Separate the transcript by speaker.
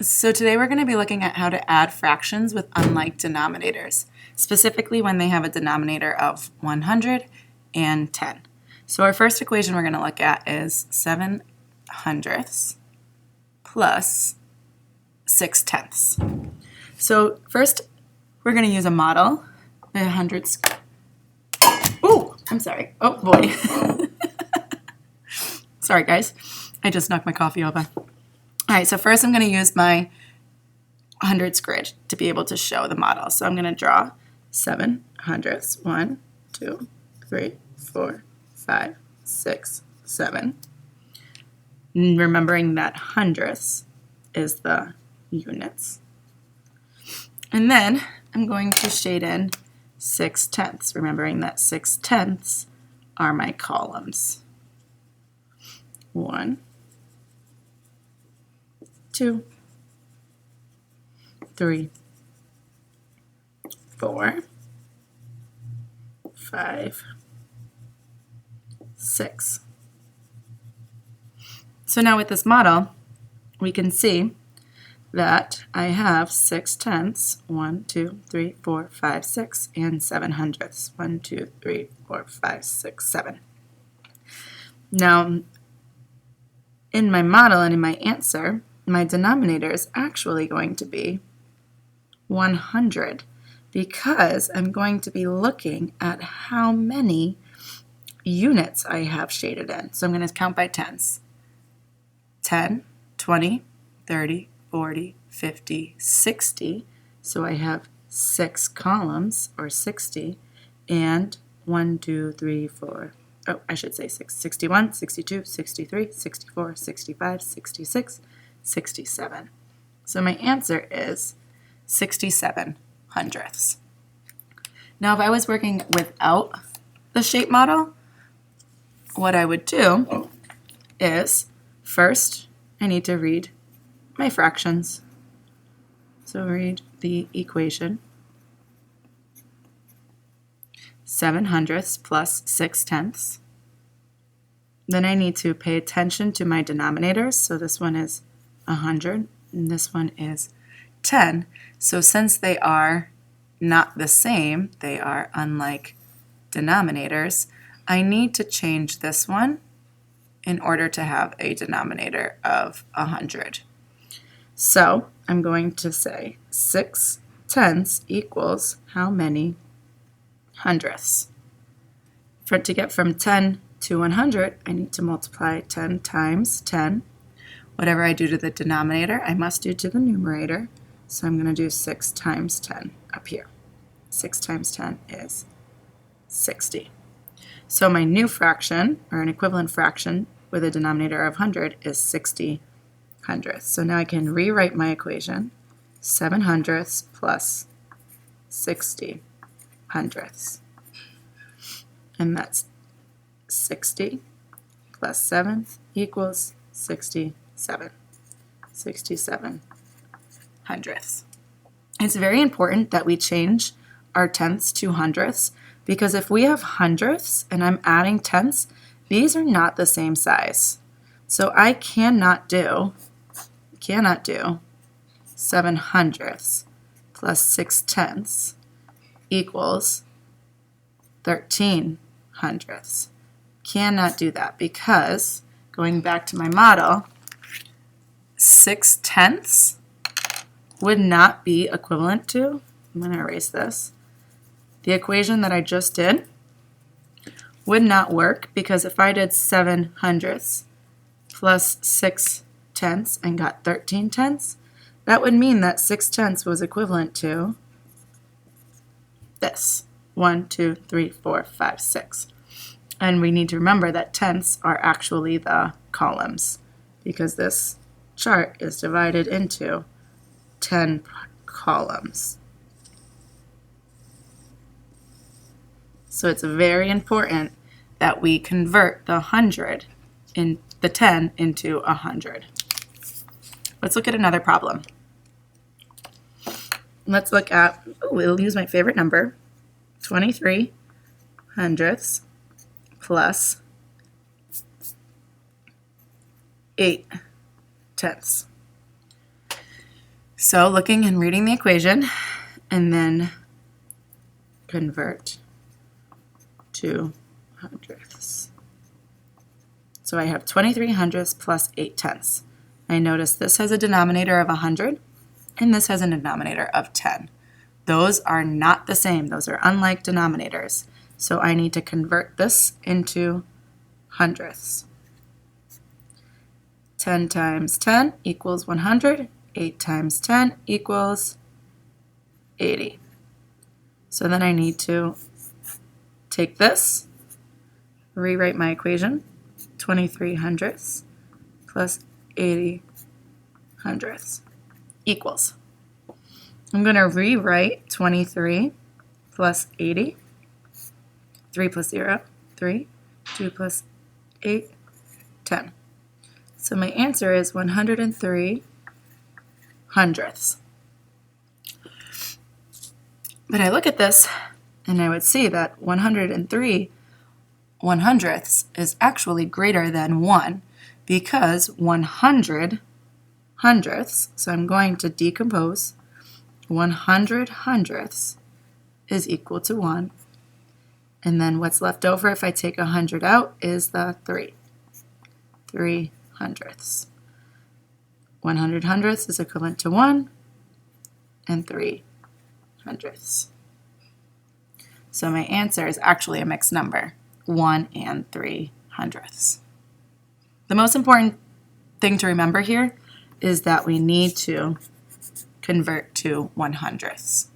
Speaker 1: So today we're going to be looking at how to add fractions with unlike denominators, specifically when they have a denominator of 100 and 10. So our first equation we're going to look at is 7 hundredths plus 6 tenths. So first we're going to use a model, the hundredths. Oh, I'm sorry. Oh boy. Sorry guys, I just knocked my coffee over. All right, so first I'm going to use my hundredths grid to be able to show the model. So I'm going to draw 7 hundredths, 1, 2, 3, 4, 5, 6, 7. And remembering that hundredths is the units. And then I'm going to shade in 6 tenths, remembering that 6 tenths are my columns. 1, 2, 3, 4, 5, 6. So now with this model, we can see that I have 6 tenths, 1, 2, 3, 4, 5, 6, and 7 hundredths, 1, 2, 3, 4, 5, 6, 7. Now, in my model and in my answer, my denominator is actually going to be 100 because I'm going to be looking at how many units I have shaded in. So I'm going to count by tens. 10, 20, 30, 40, 50, 60. So I have 6 columns, or 60, and 1, 2, 3, 4. Oh, I should say 6. 61, 62, 63, 64, 65, 66, 67. So my answer is 67 hundredths. Now if I was working without the shape model, what I would do is first I need to read my fractions. So read the equation. 7 hundredths plus 6 tenths. Then I need to pay attention to my denominators. So this one is 100 and this one is 10. So since they are not the same, they are unlike denominators, I need to change this one in order to have a denominator of 100. So I'm going to say 6 tenths equals how many hundredths? To get from 10 to 100, I need to multiply 10 times 10. Whatever I do to the denominator, I must do to the numerator. So I'm going to do 6 times 10 up here. 6 times 10 is 60. So my new fraction, or an equivalent fraction with a denominator of 100, is 60 hundredths. So now I can rewrite my equation. 7 hundredths plus 60 hundredths. And that's 60 plus 7 equals 67. 67 hundredths. It's very important that we change our tenths to hundredths because if we have hundredths and I'm adding tenths, these are not the same size. So I cannot do 7 hundredths plus 6 tenths equals 13 hundredths. Cannot do that because, going back to my model, 6 tenths would not be equivalent to, I'm going to erase this, the equation that I just did would not work because if I did 7 hundredths plus 6 tenths and got 13 tenths, that would mean that 6 tenths was equivalent to this. 1, 2, 3, 4, 5, 6. And we need to remember that tenths are actually the columns because this chart is divided into 10 columns. So it's very important that we convert the 100 in the 10 into 100. Let's look at another problem. Let's look at, we'll use my favorite number, 23 hundredths plus 8 tenths. So looking and reading the equation, and then convert to hundredths. So I have 23 hundredths plus 8 tenths. I notice this has a denominator of 100, and this has a denominator of 10. Those are not the same. Those are unlike denominators. So I need to convert this into hundredths. 10 times 10 equals 100. 8 times 10 equals 80. So then I need to take this, rewrite my equation, 23 hundredths plus 80 hundredths equals. I'm going to rewrite 23 plus 80. 3 plus 0, 3. 2 plus 8, 10. So my answer is 103 hundredths. But I look at this and I would see that 103 100ths is actually greater than 1 because 100 hundredths, so I'm going to decompose 100 hundredths is equal to 1. And then what's left over if I take 100 out is the 3. 3 hundredths. 100 hundredths is equivalent to 1 and 3 hundredths. So my answer is actually a mixed number, 1 and 3 hundredths. The most important thing to remember here is that we need to convert to 100ths.